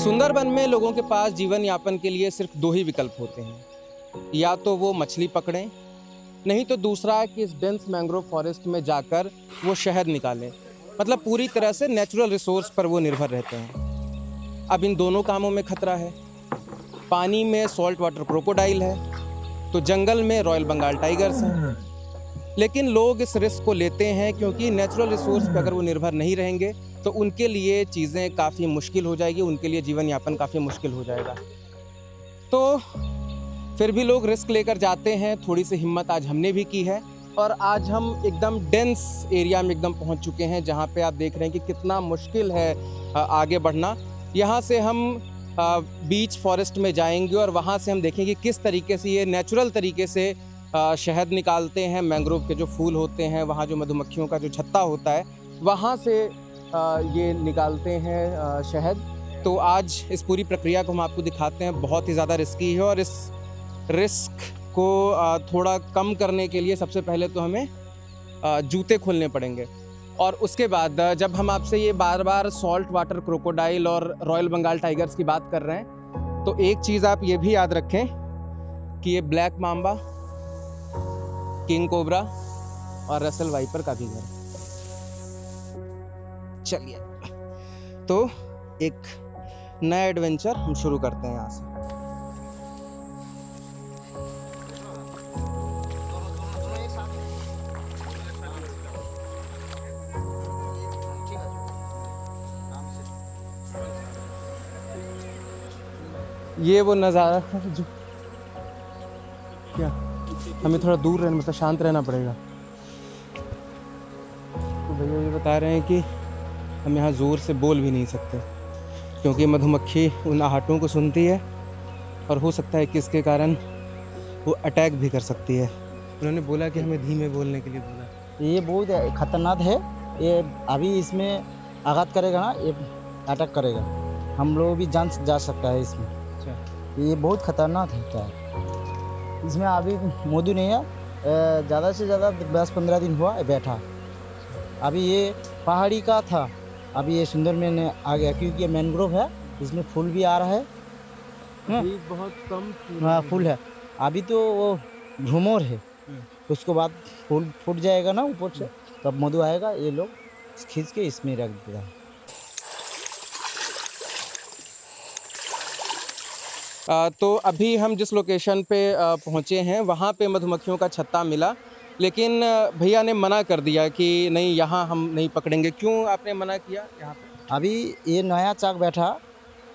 सुंदरबन में लोगों के पास जीवन यापन के लिए सिर्फ दो ही विकल्प होते हैं। या तो वो मछली पकड़ें, नहीं तो दूसरा है कि इस डेंस मैंग्रोव फॉरेस्ट में जाकर वो शहद निकालें। मतलब पूरी तरह से नेचुरल रिसोर्स पर वो निर्भर रहते हैं। अब इन दोनों कामों में खतरा है। पानी में सॉल्ट वाटर क्रोकोडाइल है, तो जंगल में रॉयल बंगाल टाइगर्स हैं। लेकिन लोग इस रिस्क को लेते हैं क्योंकि नेचुरल रिसोर्स पर अगर वो निर्भर नहीं रहेंगे तो उनके लिए चीज़ें काफ़ी मुश्किल हो जाएगी, उनके लिए जीवन यापन काफ़ी मुश्किल हो जाएगा। तो फिर भी लोग रिस्क लेकर जाते हैं। थोड़ी सी हिम्मत आज हमने भी की है और आज हम एकदम डेंस एरिया में एकदम पहुंच चुके हैं, जहां पे आप देख रहे हैं कि कितना मुश्किल है आगे बढ़ना। यहाँ से हम बीच फॉरेस्ट में जाएंगे और वहाँ से हम देखेंगे किस तरीके से ये नेचुरल तरीके से शहद निकालते हैं। मैंग्रोव के जो फूल होते हैं, वहाँ जो मधुमक्खियों का जो छत्ता होता है, वहाँ से ये निकालते हैं शहद। तो आज इस पूरी प्रक्रिया को हम आपको दिखाते हैं। बहुत ही ज़्यादा रिस्की है और इस रिस्क को थोड़ा कम करने के लिए सबसे पहले तो हमें जूते खोलने पड़ेंगे। और उसके बाद जब हम आपसे ये बार बार सॉल्ट वाटर क्रोकोडाइल और रॉयल बंगाल टाइगर्स की बात कर रहे हैं, तो एक चीज़ आप ये भी याद रखें कि ये ब्लैक मांबा, किंग कोबरा और रसल वाइपर का भी घर है। चलिए, तो एक नया एडवेंचर हम शुरू करते हैं यहाँ से। ये वो नज़ारा है जो क्या हमें थोड़ा दूर रहना, मतलब शांत रहना पड़ेगा। तो भैया ये बता रहे हैं कि हम यहाँ ज़ोर से बोल भी नहीं सकते क्योंकि मधुमक्खी उन आहटों को सुनती है और हो सकता है कि इसके कारण वो अटैक भी कर सकती है। उन्होंने बोला कि हमें धीमे बोलने के लिए बोला। ये बहुत खतरनाक है। ये अभी इसमें आघात करेगा ना, ये अटैक करेगा, हम लोग भी जान जा सकता है इसमें। अच्छा, ये बहुत खतरनाक होता है। इसमें अभी मधु नहीं है, ज़्यादा से ज़्यादा 10-15 दिन हुआ बैठा। अभी ये पहाड़ी का था, अभी ये सुंदर में आ गया क्योंकि ये मैंग्रोव है, इसमें फूल भी आ रहा है। अभी बहुत कम हाँ, फूल है। अभी तो वो भ्रूमर है, उसके बाद फूल फूट जाएगा ना ऊपर से, तब मधु आएगा। ये लोग खींच के इसमें रख देता है। तो अभी हम जिस लोकेशन पे पहुँचे हैं वहाँ पे मधुमक्खियों का छत्ता मिला, लेकिन भैया ने मना कर दिया कि नहीं, यहाँ हम नहीं पकड़ेंगे। क्यों आपने मना किया यहाँ पे? अभी ये नया चाक बैठा,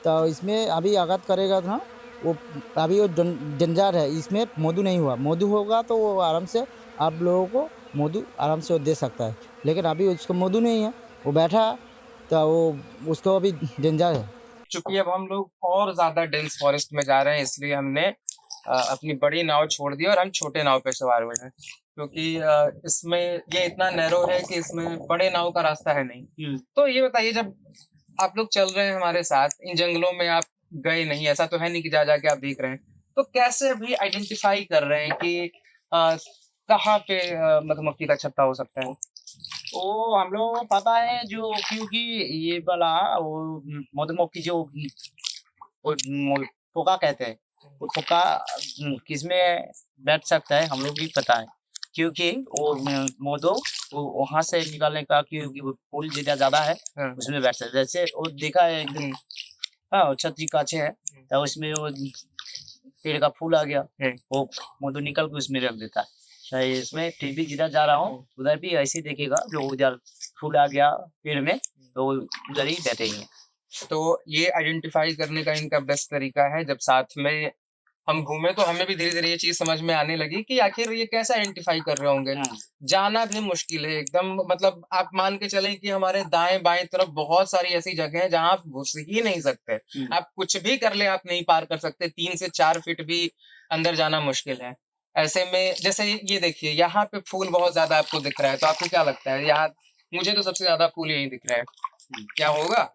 तो इसमें अभी आघात करेगा ना वो। अभी वो डेंजर है, इसमें मधु नहीं हुआ। मधु होगा तो वो आराम से आप लोगों को मधु आराम से वो दे सकता है, लेकिन अभी उसको मधु नहीं है, वो बैठा, तो वो उसको अभी डेंजर है। चूंकि अब हम लोग और ज्यादा डेंस फॉरेस्ट में जा रहे हैं, इसलिए हमने अपनी बड़ी नाव छोड़ दी और हम छोटे नाव पे सवार हुए हैं, क्योंकि इसमें ये इतना नैरो है कि इसमें बड़े नाव का रास्ता है नहीं। तो ये बताइए, जब आप लोग चल रहे हैं हमारे साथ, इन जंगलों में आप गए नहीं, ऐसा तो है नहीं कि जा जाके आप देख रहे हैं, तो कैसे अभी आइडेंटिफाई कर रहे हैं कि कहाँ पे मधुमक्खी का छत्ता हो सकता है? वो हम लोगों को पता है, जो क्योंकि ये वाला वो मधुमक्खी जो वो फोका कहते हैं, वो फोका किसमें बैठ सकता है हम लोग भी पता है, क्योंकि वो मधु वो वहां से निकालने का, क्योंकि वो फूल जितना ज्यादा है उसमें बैठ सकता है। जैसे वो देखा है एकदम, हाँ, वो छतरी काछे है, तो उसमें वो पेड़ का फूल आ गया, वो मधु निकल के उसमें रख देता है। तो इसमें फिर भी जिधर जा रहा हूँ उधर भी ऐसे ही देखेगा, जो उधर फूल आ गया पेड़ में तो उधर ही बैठेंगे। तो ये आइडेंटिफाई करने का इनका बेस्ट तरीका है, जब साथ में हम घूमे तो हमें भी धीरे धीरे ये चीज समझ में आने लगी कि आखिर ये कैसे आइडेंटिफाई कर रहे होंगे। जाना भी मुश्किल है एकदम। मतलब आप मान के चलें कि हमारे दाएं बाएं तरफ बहुत सारी ऐसी जगह है जहां आप घुस ही नहीं सकते। आप कुछ भी कर ले, आप नहीं पार कर सकते। 3 से 4 फीट भी अंदर जाना मुश्किल है। ऐसे में जैसे ये देखिए, यहाँ पे फूल बहुत ज्यादा आपको दिख रहा है, तो आपको क्या लगता है? यहाँ मुझे तो सबसे ज्यादा फूल यही दिख रहा है। क्या होगा?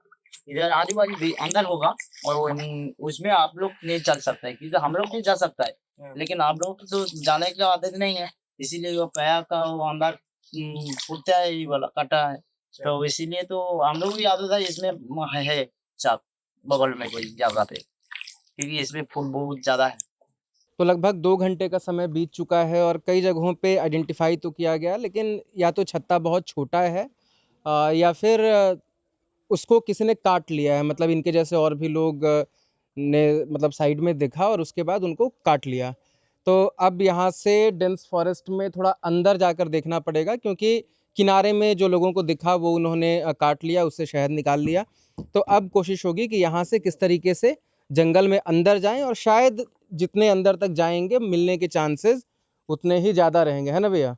इधर आजू बाजू भी अंदर होगा, और उसमें आप लोग नहीं चल सकते, क्योंकि हम लोग नहीं जा सकता है, लेकिन आप लोग तो जाने की आदत नहीं है, इसीलिए वो पैर का वो अंदर फूटता है, ये वाला कटा है, तो इसीलिए तो हम लोग भी आदत है, इसमें है चाक। बगल में कोई जगह पे, क्योंकि इसमें फूल बहुत ज्यादा है। तो लगभग 2 घंटे का समय बीत चुका है और कई जगहों पे आइडेंटिफाई तो किया गया, लेकिन या तो छत्ता बहुत छोटा है या फिर उसको किसी ने काट लिया है। मतलब इनके जैसे और भी लोग ने मतलब साइड में देखा और उसके बाद उनको काट लिया। तो अब यहाँ से डेंस फॉरेस्ट में थोड़ा अंदर जाकर देखना पड़ेगा, क्योंकि किनारे में जो लोगों को दिखा वो उन्होंने काट लिया, उससे शहद निकाल लिया। तो अब कोशिश होगी कि यहाँ से किस तरीके से जंगल में अंदर जाएँ, और शायद जितने अंदर तक जाएँगे मिलने के चांसेस उतने ही ज़्यादा रहेंगे, है ना भैया?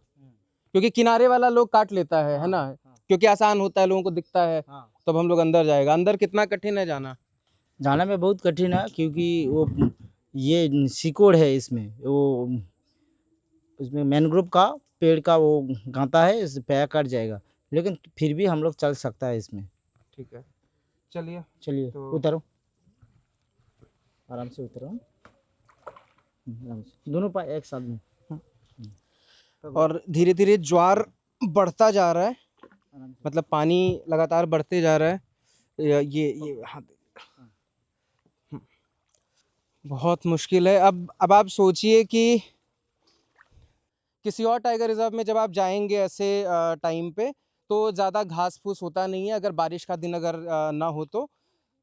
क्योंकि किनारे वाला लोग काट लेता है ना? क्योंकि आसान होता है, लोगों को दिखता है। तो अब हम लोग अंदर जाएगा। अंदर कितना कठिन है जाना? जाना में बहुत कठिन है, क्योंकि वो ये सिकोड़ है इसमें, वो उसमें मैनग्रोव का पेड़ का वो गांता है, इस पैर कट जाएगा, लेकिन फिर भी हम लोग चल सकता है इसमें। ठीक है, चलिए। चलिए तो उतरो, आराम से उतरो, आराम से, दोनों पाए एक साथ में। और धीरे धीरे ज्वार बढ़ता जा रहा है, आराम से। मतलब पानी लगातार बढ़ते जा रहा है। ये हाँ, बहुत मुश्किल है। अब आप सोचिए कि किसी और टाइगर रिजर्व में जब आप जाएंगे ऐसे टाइम पे, तो ज़्यादा घास फूस होता नहीं है। अगर बारिश का दिन अगर ना हो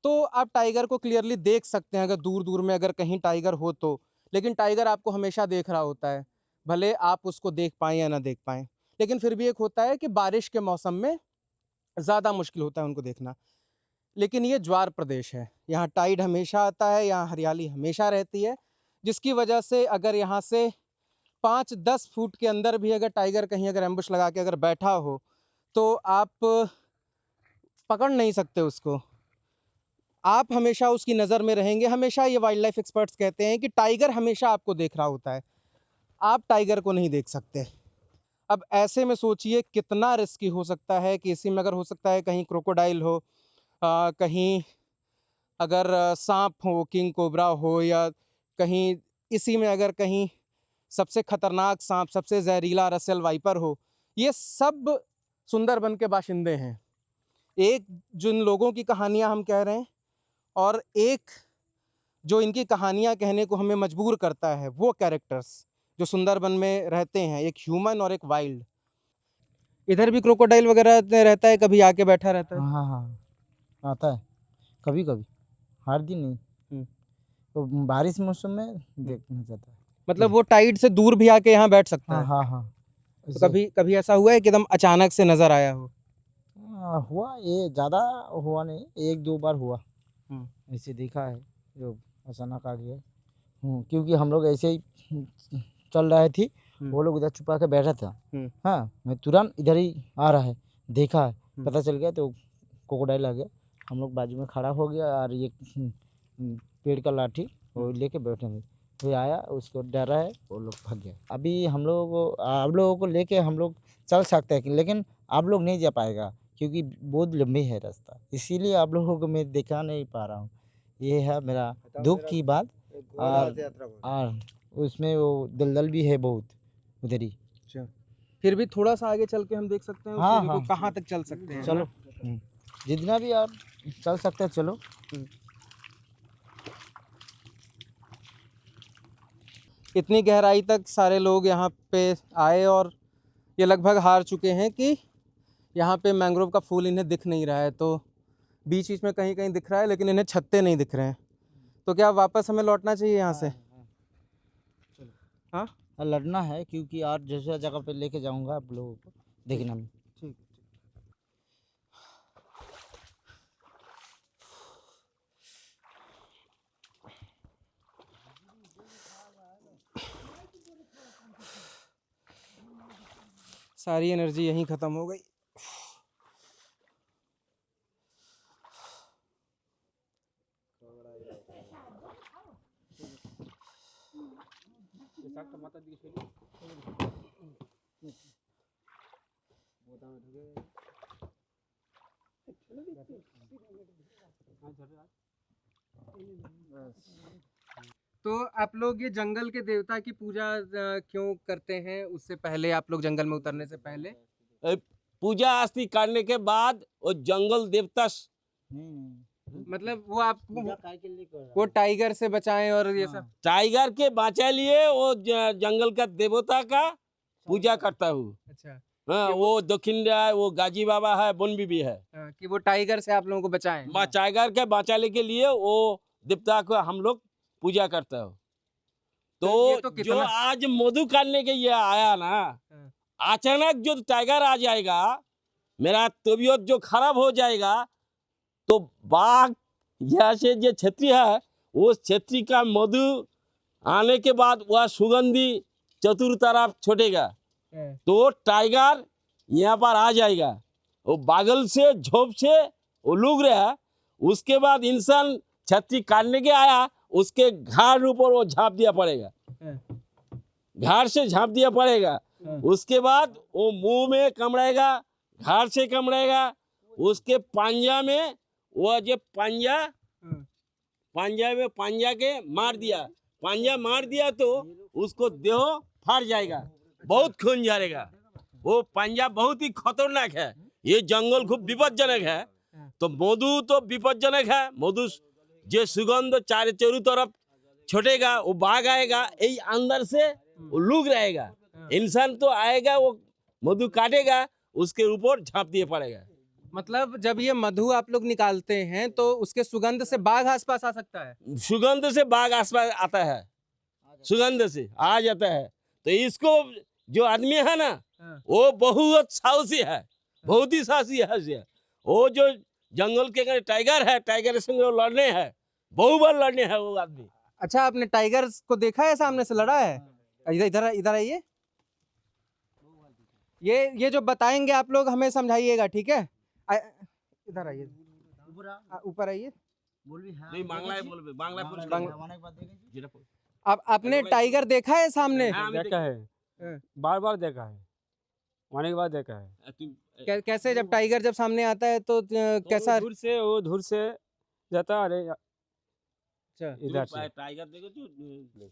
तो आप टाइगर को क्लियरली देख सकते हैं, अगर दूर दूर में अगर कहीं टाइगर हो तो। लेकिन टाइगर आपको हमेशा देख रहा होता है, भले आप उसको देख पाएँ या ना देख पाएँ। लेकिन फिर भी एक होता है कि बारिश के मौसम में ज़्यादा मुश्किल होता है उनको देखना। लेकिन ये ज्वार प्रदेश है, यहाँ टाइड हमेशा आता है, यहाँ हरियाली हमेशा रहती है, जिसकी वजह से अगर यहाँ से 5-10 फुट के अंदर भी अगर टाइगर कहीं अगर एम्बुश लगा के अगर बैठा हो, तो आप पकड़ नहीं सकते उसको। आप हमेशा उसकी नज़र में रहेंगे। हमेशा ये वाइल्ड लाइफ एक्सपर्ट्स कहते हैं कि टाइगर हमेशा आपको देख रहा होता है, आप टाइगर को नहीं देख सकते। अब ऐसे में सोचिए कितना रिस्की हो सकता है कि इसी में अगर हो सकता है कहीं क्रोकोडाइल हो, कहीं अगर सांप हो, किंग कोबरा हो, या कहीं इसी में अगर कहीं सबसे खतरनाक सांप, सबसे जहरीला रसेल वाइपर हो। ये सब सुंदरबन के बाशिंदे हैं। एक जिन लोगों की कहानियां हम कह रहे हैं, और एक जो इनकी कहानियां कहने को हमें मजबूर करता है, वो कैरेक्टर्स जो सुंदरबन में रहते हैं, एक ह्यूमन और एक वाइल्ड। इधर भी क्रोकोडाइल वगैरह रहता है, कभी आके बैठा रहता है। हाँ हाँ हाँ, आता है कभी कभी, हर दिन नहीं। तो बारिश मौसम में देखना चाहता है, मतलब वो टाइड से दूर भी आके यहाँ बैठ सकता हाँ है। हाँ हाँ। तो कभी कभी ऐसा हुआ है कि एकदम अचानक से नजर आया हो? हुआ, ये ज़्यादा हुआ नहीं, 1-2 बार हुआ, ऐसे देखा है जो अचानक आ गया। क्योंकि हम लोग ऐसे ही चल रहे थी, वो लोग उधर छुपा के बैठा था। हाँ, मैं तुरंत इधर ही आ रहा है, देखा है, पता चल गया तो क्रोकोडाइल आ गया। हम लोग बाजू में खड़ा हो गया, और ये पेड़ का लाठी वो लेके बैठे हैं। फिर आया, उसको डरा है, वो लोग भाग गया। अभी हम लोग आप लोगों को लेके हम लोग चल सकते हैं, लेकिन आप लोग नहीं जा पाएगा, क्योंकि बहुत लंबी है रास्ता, इसीलिए आप लोगों को मैं दिखा नहीं पा रहा हूँ। ये है मेरा दुख की बात। और उसमें वो दलदल भी है बहुत उधर ही। फिर भी थोड़ा सा आगे चल के हम देख सकते हैं उस हाँ, जगह को, हाँ। कहाँ तक चल सकते हैं। चलो, जितना भी आप चल सकते हैं चलो। इतनी गहराई तक सारे लोग यहाँ पे आए और ये लगभग हार चुके हैं कि यहाँ पे मैंग्रोव का फूल इन्हें दिख नहीं रहा है। तो बीच बीच में कहीं कहीं दिख रहा है, लेकिन इन्हें छत्ते नहीं दिख रहे हैं। तो क्या वापस हमें लौटना चाहिए यहाँ से? हाँ, लड़ना है, क्योंकि और दूसरा जगह पे लेके जाऊंगा आप लोगों को देखने में। ठीक। सारी एनर्जी यहीं ख़त्म हो गई। तो आप लोग ये जंगल के देवता की पूजा क्यों करते हैं? उससे पहले आप लोग जंगल में उतरने से पहले पूजा आस्ती करने के बाद वो जंगल देवता नहीं, मतलब वो आप वो टाइगर से बचाएं और ये सब। टाइगर के बचा लिए वो जंगल का देवता का पूजा करता हूँ। अच्छा। हाँ, वो दक्षिण वो गाजी बाबा है, वन बीबी है। कि वो टाइगर से आप लोगों को बचाएं। टाइगर के बचाने के लिए वो देवता को हम लोग पूजा करते हो। ये तो तो जो कितना- आज मधु काटने के ये आया ना, अचानक जो टाइगर आ जाएगा, मेरा तबीयत जो खराब हो जाएगा, तो बाघ यहाँ से जो छतरी है, वो छतरी का मधु आने के बाद वह सुगंधी चतुर तरफ छोड़ेगा, तो टाइगर यहाँ पर आ जाएगा। वो बागल से झोप से वो लुग रहा है, उसके बाद इंसान छतरी काटने के आया, उसके घाड़ ऊपर वो झाँप दिया पड़ेगा, घाड़ से झाँप दिया पड़ेगा। उसके बाद वो मुंह में कमड़ेगा, घाड़ से कमड़ेगा, उसके पंजा में वो जो पंजा के मार दिया तो उसको देह फाड़ जाएगा, बहुत खून जाएगा। वो पंजा बहुत ही खतरनाक है, ये जंगल खूब विपज्जनक है। तो मधु तो विपज्जनक है, मधु जो सुगंध चारों तरफ छोड़ेगा, वो बाघ आएगा, यही अंदर से वो लुक रहेगा, इंसान तो आएगा, वो मधु काटेगा, उसके ऊपर झाँप दिए पड़ेगा। मतलब जब ये मधु आप लोग निकालते हैं तो उसके सुगंध से बाघ आसपास आ सकता है। सुगंध से बाघ आसपास आता है, सुगंध से आ जाता है। तो इसको जो आदमी है ना, वो बहुत साहसी है, बहुत ही साहसी है। वो जो जंगल के टाइगर है, टाइगर से लड़ने है, बहुत बार लड़ने है वो आदमी। अच्छा, आपने टाइगर को देखा है, सामने से लड़ा है? इधर इधर इधर आइए, ये जो बताएंगे आप लोग हमें समझाइएगा, ठीक है? इधर आइए, ऊपर आइए। नहीं, बांग्ला आप आपने टाइगर देखा है सामने? देखा है, बार बार देखा है, आने के बाद देखा है। कैसे जब टाइगर जब सामने आता है तो कैसा? वो दूर से जाता, अरे अच्छा, इधर से। टाइगर देखो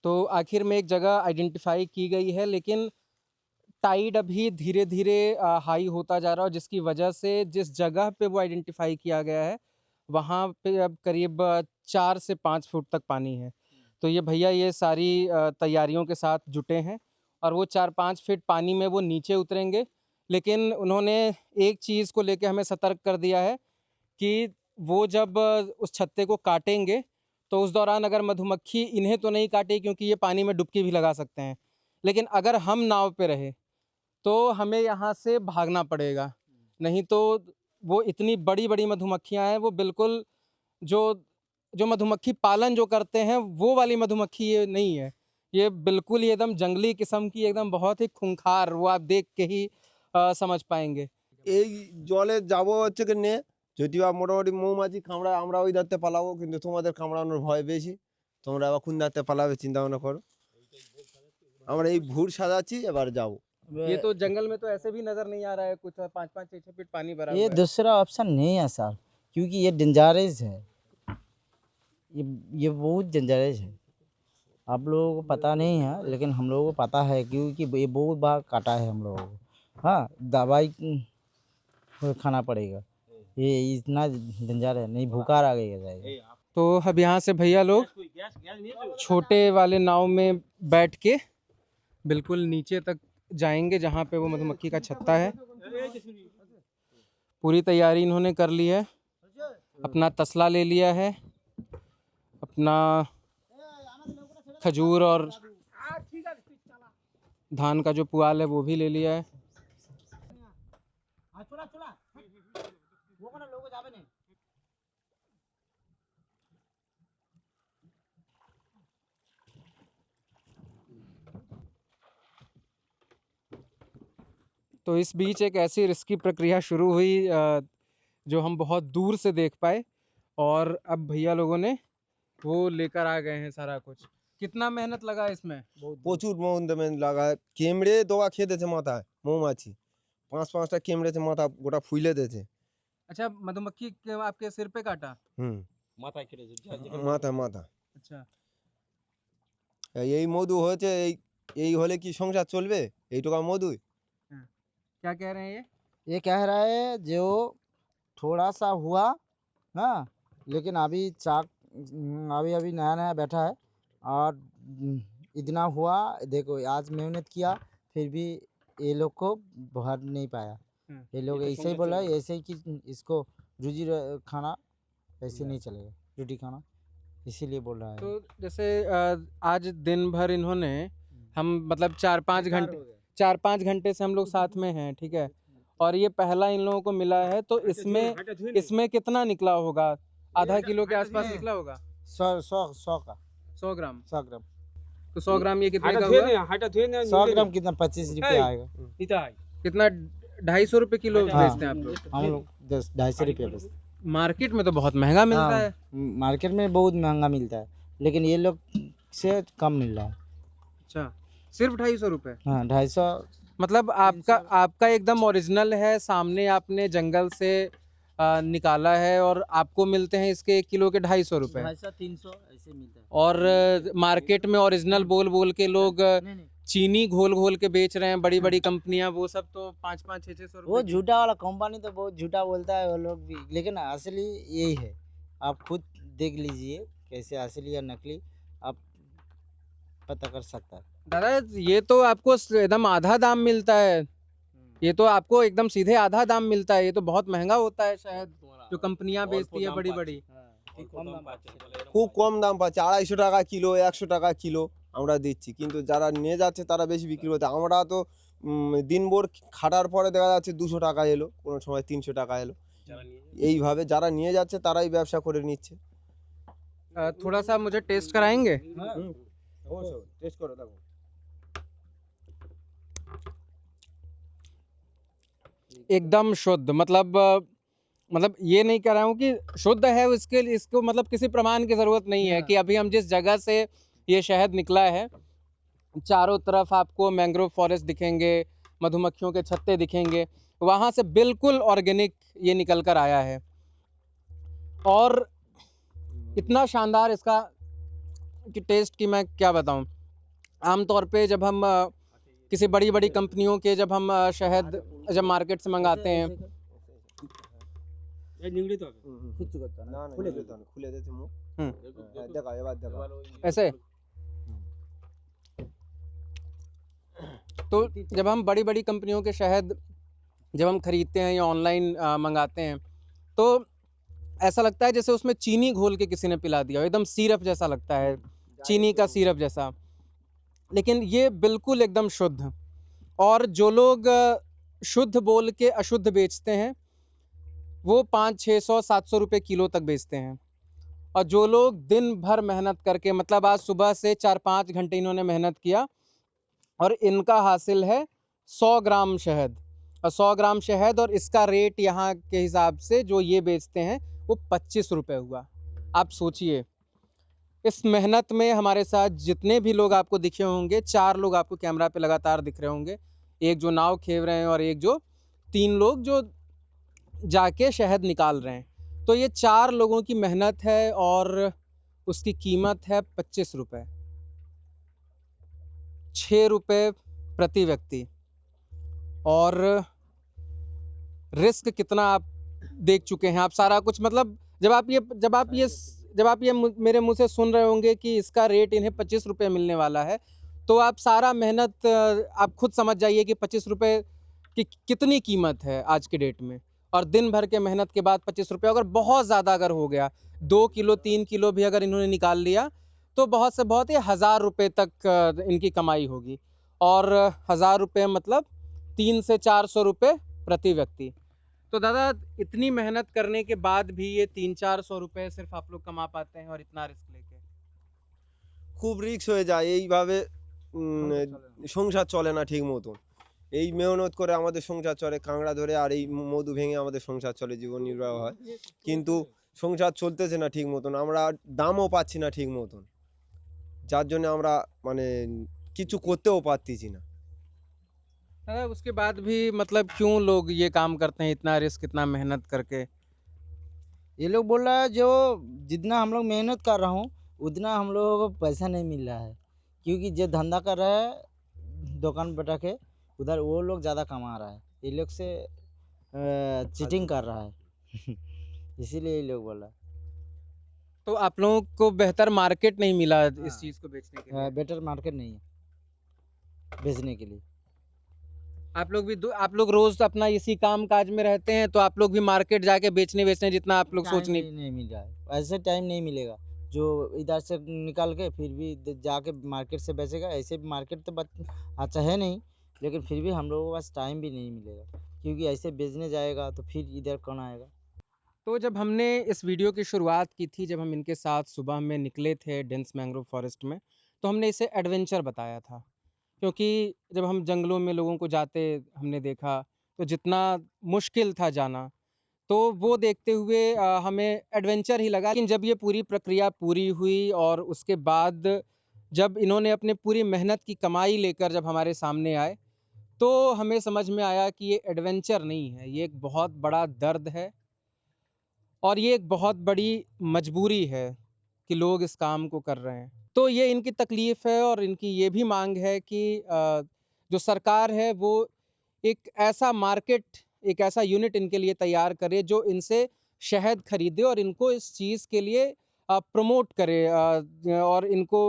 तो आखिर में एक जगह आइडेंटिफाई की गई है, लेकिन टाइड अभी धीरे धीरे हाई होता जा रहा है, जिसकी वजह से जिस जगह पे वो आइडेंटिफाई किया गया है वहाँ पे अब करीब 4 से 5 फुट तक पानी है। तो ये भैया ये सारी तैयारियों के साथ जुटे हैं और वो 4-5 फीट पानी में वो नीचे उतरेंगे। लेकिन उन्होंने एक चीज़ को लेके हमें सतर्क कर दिया है कि वो जब उस छत्ते को काटेंगे तो उस दौरान अगर मधुमक्खी इन्हें तो नहीं काटे, क्योंकि ये पानी में डुबकी भी लगा सकते हैं, लेकिन अगर हम नाव पे रहे तो हमें यहाँ से भागना पड़ेगा। नहीं तो वो इतनी बड़ी बड़ी मधुमक्खियाँ हैं, वो बिल्कुल जो मधुमक्खी पालन जो करते हैं वो वाली मधुमक्खी ये नहीं है। ये बिल्कुल ही एकदम जंगली किस्म की, एकदम बहुत ही खूंखार, वो आप देख के ही समझ पाएंगे। এই জলে যাবো হচ্ছে কি নিয়ে, যদিও মোটামুটি মৌমাছি কামড়ায়, আমরা ওই ধারতে পালাবো, কিন্তু তোমাদের কামড়ানোর ভয় বেশি, তোমরা আবার কোন ধারতে পালাবে চিন্তা ভাবনা করো। আমরা এই ভুর সাজাচ্ছি, এবার যাবো। ये तो जंगल में तो ऐसे भी नजर नहीं आ रहा है, कुछ 5-5 6 फीट पानी भरा ये हुआ है। दूसरा ऑप्शन नहीं है सर, क्योंकि ये डेंजरस है, ये बहुत डेंजरस है। आप लोगों को पता नहीं है, लेकिन हम लोगों को पता है, क्योंकि ये बहुत बार काटा है हम लोगों को। हाँ, दवाई खाना पड़ेगा, ये इतना डेंजर है, नहीं भूखा आ जाएगा। तो अब यहाँ से भैया लोग छोटे वाले नाव में बैठ के बिल्कुल नीचे तक जाएंगे जहाँ पे वो मधुमक्खी का छत्ता है। पूरी तैयारी इन्होंने कर ली है, अपना तसला ले लिया है, अपना खजूर और धान का जो पुआल है वो भी ले लिया है। तो इस बीच एक ऐसी रिस्की प्रक्रिया शुरू हुई जो हम बहुत दूर से देख पाए, और अब भैया लोगों ने वो लेकर आ गए हैं सारा कुछ। कितना मेहनत लगा इसमें? প্রচুর মেহনত লাগা, কেমড়ে দোয়া খেয়ে দিয়েছে মাথায় মৌমাছি, 5-5টা কেমড়েছে, মাথা গোটা ফুলে দিয়েছে। अच्छा, मधुमक्खी आपके सिर पे काटा? माथा खेले মাথা মাথা। अच्छा, এই মধু হয়েছে, এই হলে কি সংসার চলবে? এইটুকু মধু। क्या कह रहे हैं ये? ये कह रहा है जो थोड़ा सा हुआ हाँ, लेकिन अभी चाक अभी अभी नया नया बैठा है और इतना हुआ, देखो आज मेहनत किया फिर भी ये लोग को भर नहीं पाया। ये लोग ऐसे ही बोला ऐसे ही कि इसको खाना ऐसे नहीं चलेगा, रोटी खाना इसीलिए बोल रहा है। तो जैसे आज दिन भर इन्होंने हम मतलब 4-5 घंटे से हम लोग साथ में हैं, ठीक है, और ये पहला इन लोगों को मिला है, तो इसमें कितना निकला होगा? आधा किलो के आसपास निकला होगा। 100 का 100 ग्राम। 100 ग्राम। तो 100 ग्राम ये कितने का हुआ? 100 ग्राम कितना 25 रुपये आएगा। कितना? 250 रुपये किलो हाँ। बेचते हैं आप लोग? हम लोग 250 रुपये बेचते हैं। मार्केट में तो बहुत महंगा मिलता हाँ, है। मार्केट में बहुत महंगा मिलता है लेकिन ये लोग से कम मिल रहा है। अच्छा, सिर्फ 250 रुपये? हाँ 250। मतलब आपका एकदम ओरिजिनल है, सामने आपने जंगल से निकाला है और आपको मिलते हैं इसके 1 किलो के 250 रुपये। 250-300 ऐसे मिलता है। और मार्केट में ओरिजिनल बोल बोल के लोग चीनी घोल घोल के बेच रहे हैं, बड़ी बड़ी कंपनियां, वो सब तो 500-600 वो रुपये। झूठा वाला कंपनी तो बहुत झूठा बोलता है वो लोग भी, लेकिन असली यही है। आप खुद देख लीजिए कैसे असली या नकली आप पता कर सकता है। दादा ये तो आपको एकदम आधा दाम मिलता है, ये तो आपको एकदम सीधे आधा दाम मिलता है, ये तो बहुत महंगा होता है शहद जो कंपनियां बेचती है बड़ी बड़ी। খুব কম দাম পাচ্ছে, 250 টাকা কিলো, 100 টাকা কিলো আমরা দিচ্ছি, কিন্তু যারা নিয়ে যাচ্ছে তারা বেশি বিক্রি করতে। আমরা তো দিনভর খাটার পরে দেখা যাচ্ছে 200 টাকা এলো, কোনো সময় 300 টাকা এলো, এইভাবে যারা নিয়ে যাচ্ছে তারাই ব্যবসা করে নিচ্ছে। थोड़ा सा मुझे टेस्ट कराएंगे? টেস্ট করে দেখো। एकदम शुद्ध, मतलब ये नहीं कह रहा हूँ कि शुद्ध है, इसको मतलब किसी प्रमाण की ज़रूरत नहीं है कि अभी हम जिस जगह से ये शहद निकला है चारों तरफ आपको मैंग्रोव फॉरेस्ट दिखेंगे, मधुमक्खियों के छत्ते दिखेंगे, वहाँ से बिल्कुल ऑर्गेनिक ये निकल कर आया है। और इतना शानदार इसका कि टेस्ट की मैं क्या बताऊँ। आमतौर पे जब हम किसी बड़ी बड़ी कंपनियों के जब हम शहद जब मार्केट से मंगाते हैं না না খুলে দিতে হবে, খুলে দিতে মুখ। দেখা এবার দেখা ऐसे, तो जब हम बड़ी बड़ी कंपनियों के शहद जब हम खरीदते हैं या ऑनलाइन मंगाते हैं तो ऐसा लगता है जैसे उसमें चीनी घोल के किसी ने पिला दिया हो, एकदम सिरप जैसा लगता है, चीनी का सिरप जैसा। लेकिन ये बिल्कुल एकदम शुद्ध। और जो लोग शुद्ध बोल के अशुद्ध बेचते हैं वो 500-600-700 रुपये किलो तक बेचते हैं। और जो लोग दिन भर मेहनत करके, मतलब आज सुबह से 4-5 घंटे इन्होंने मेहनत किया और इनका हासिल है 100 ग्राम शहद। और 100 ग्राम शहद और इसका रेट यहाँ के हिसाब से जो ये बेचते हैं वो 25 रुपये हुआ। आप सोचिए, इस मेहनत में हमारे साथ जितने भी लोग आपको दिखे होंगे, 4 लोग आपको कैमरा पे लगातार दिख रहे होंगे, एक जो नाव खेव रहे हैं और एक जो 3 लोग जो जाके शहद निकाल रहे हैं। तो ये 4 लोगों की मेहनत है और उसकी कीमत है 25 रुपये, 6 रुपये प्रति व्यक्ति। और रिस्क कितना आप देख चुके हैं, आप सारा कुछ, मतलब जब आप ये मेरे मुंह से सुन रहे होंगे कि इसका रेट इन्हें 25 रुपये मिलने वाला है, तो आप सारा मेहनत आप खुद समझ जाइए कि 25 रुपये की कितनी कीमत है आज के डेट में। और दिन भर के मेहनत के बाद 25 रुपये अगर बहुत ज़्यादा अगर हो गया, 2 किलो 3 किलो भी अगर इन्होंने निकाल लिया तो बहुत से बहुत ही 1000 रुपये तक इनकी कमाई होगी। और 1000 रुपये मतलब 300 से 400 रुपये प्रति व्यक्ति। तो दादा इतनी मेहनत करने के बाद भी ये 300-400 रुपये सिर्फ आप लोग कमा पाते हैं और इतना रिस्क लेके? খুব রিস্ক হয়ে যায়, এইভাবে সংসার চলে না ঠিক মতন। এই মেহনত করে আমাদের সংসার চলে, কাঁকড়া ধরে আর এই মধু ভেঙে আমাদের সংসার চলে, জীবন নির্বাহ হয়। কিন্তু সংসার চলতেছে না ঠিক মতন, আমরা দামও পাচ্ছি না ঠিক মতন, যার জন্য আমরা মানে কিছু করতেও পারতেছি না। उसके बाद भी मतलब क्यों लोग ये काम करते हैं, इतना रिस्क इतना मेहनत करके? ये लोग बोल रहा है जो जितना हम लोग मेहनत कर रहा हूँ उतना हम लोगों को पैसा नहीं मिल रहा है, क्योंकि जो धंधा कर रहा है दुकान बैठा के उधर वो लोग ज़्यादा कमा रहा है, ये लोग से चीटिंग कर रहा है। इसीलिए ये लोग बोला तो आप लोगों को बेहतर मार्केट नहीं मिला इस हाँ। चीज़ को बेचने के लिए? बेटर मार्केट नहीं है बेचने के लिए। आप लोग रोज अपना इसी काम काज में रहते हैं, तो आप लोग भी मार्केट जाके बेचने जितना आप लोग टाइम सोच नहीं। नहीं मिल रहा है, ऐसे टाइम नहीं मिलेगा जो इधर से निकाल के फिर भी जाके मार्केट से बेचेगा। ऐसे भी मार्केट तो अच्छा है नहीं, लेकिन फिर भी हम लोगों के पास टाइम भी नहीं मिलेगा, क्योंकि ऐसे बेचने जाएगा तो फिर इधर कौन आएगा। तो जब हमने इस वीडियो की शुरुआत की थी, जब हम इनके साथ सुबह में निकले थे डेंस मैंग्रोव फॉरेस्ट में, तो हमने इसे एडवेंचर बताया था, क्योंकि जब हम जंगलों में लोगों को जाते हमने देखा, तो जितना मुश्किल था जाना, तो वो देखते हुए हमें एडवेंचर ही लगा। लेकिन जब ये पूरी प्रक्रिया पूरी हुई और उसके बाद जब इन्होंने अपने पूरी मेहनत की कमाई लेकर जब हमारे सामने आए, तो हमें समझ में आया कि ये एडवेंचर नहीं है, ये एक बहुत बड़ा दर्द है और ये एक बहुत बड़ी मजबूरी है कि लोग इस काम को कर रहे हैं। तो ये इनकी तकलीफ़ है और इनकी ये भी मांग है कि जो सरकार है वो एक ऐसा मार्केट, एक ऐसा यूनिट इनके लिए तैयार करे जो इनसे शहद खरीदे और इनको इस चीज़ के लिए प्रमोट करे और इनको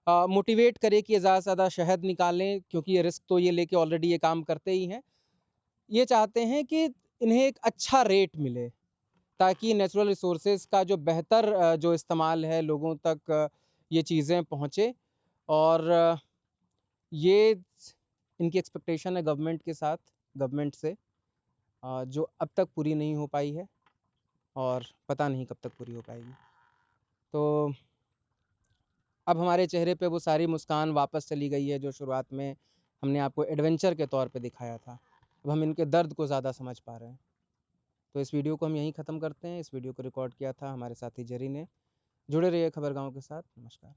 मोटिवेट करे कि ये ज़्यादा से ज़्यादा शहद निकालें, क्योंकि ये रिस्क तो ये लेके ऑलरेडी ये काम करते ही हैं। ये चाहते हैं कि इन्हें एक अच्छा रेट मिले, ताकि नेचुरल रिसोर्सेज का जो बेहतर जो इस्तेमाल है लोगों तक ये चीज़ें पहुँचे। और ये इनकी एक्सपेक्टेशन है गवर्नमेंट से, जो अब तक पूरी नहीं हो पाई है और पता नहीं कब तक पूरी हो पाएगी। तो अब हमारे चेहरे पे वो सारी मुस्कान वापस चली गई है जो शुरुआत में हमने आपको एडवेंचर के तौर पे दिखाया था। अब हम इनके दर्द को ज़्यादा समझ पा रहे हैं। तो इस वीडियो को हम यहीं ख़त्म करते हैं। इस वीडियो को रिकॉर्ड किया था हमारे साथी जेरी ने। जुड़े रहिए खबरगांव के साथ। नमस्कार।